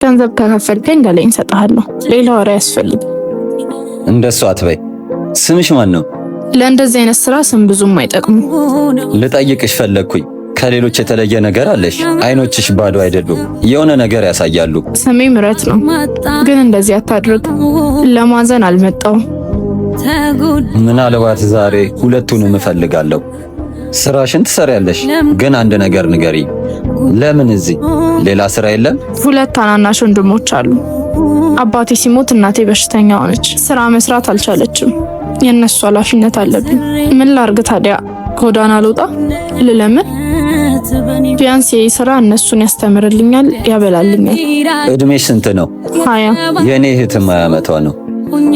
ገንዘብ ከከፈልከኝ ገለኝ እሰጥሃለሁ። ሌላ ወሬ ያስፈልግ። እንደሱ አትበይ። ስምሽ ማን ነው? ለእንደዚህ አይነት ስራ ስም ብዙም አይጠቅሙ። ልጠይቅሽ ፈለግኩኝ። ከሌሎች የተለየ ነገር አለሽ? አይኖችሽ ባዶ አይደሉም፣ የሆነ ነገር ያሳያሉ። ስሜ ምረት ነው፣ ግን እንደዚህ አታድርግ። ለማዘን አልመጣሁም። ምናልባት ዛሬ ሁለቱንም እፈልጋለሁ። ስራሽን ትሰሪያለሽ፣ ግን አንድ ነገር ንገሪ። ለምን እዚህ ሌላ ስራ የለም? ሁለት ታናናሽ ወንድሞች አሉ። አባቴ ሲሞት እናቴ በሽተኛ ሆነች። ስራ መስራት አልቻለችም። የነሱ ኃላፊነት አለብኝ። ምን ላርግ ታዲያ? ጎዳና ልውጣ? ልለምን? ቢያንስ ይህ ስራ እነሱን ያስተምርልኛል፣ ያበላልኛል። እድሜሽ ስንት ነው? 20። የኔ እህትም 20 ዓመቷ ነው።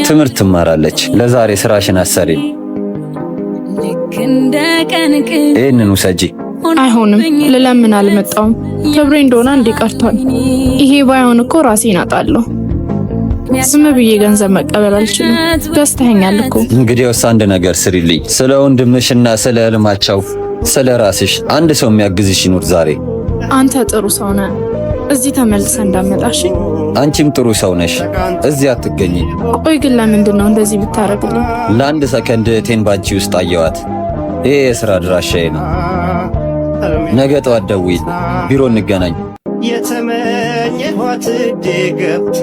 ትምህርት ትማራለች። ለዛሬ ስራሽን አሰሪ። ይህንን ውሰጂ። አይሆንም፣ ልለምን አልመጣውም። ክብሬ እንደሆነ እንዲቀርቷል። ይሄ ባይሆን እኮ ራሴን አጣለሁ። ዝም ብዬ ገንዘብ መቀበል አልችልም። ደስተኛል እኮ። እንግዲያውስ አንድ ነገር ስሪልኝ። ስለ ወንድምሽና ስለ ህልማቸው፣ ስለ ራስሽ አንድ ሰው የሚያግዝሽ ይኑር ዛሬ። አንተ ጥሩ ሰው ነህ። እዚህ ተመልሰ እንዳመጣሽ። አንቺም ጥሩ ሰው ነሽ። እዚህ አትገኝ። ቆይ ግን ለምንድን ነው እንደዚህ ብታረግልኝ? ለአንድ ሰከንድ እህቴን ባንቺ ውስጥ አየዋት። ይሄ የሥራ ድራሻዬ ነው። ነገ ጠዋት ደውዪ፣ ቢሮ እንገናኝ። የተመኘኋት ገብታ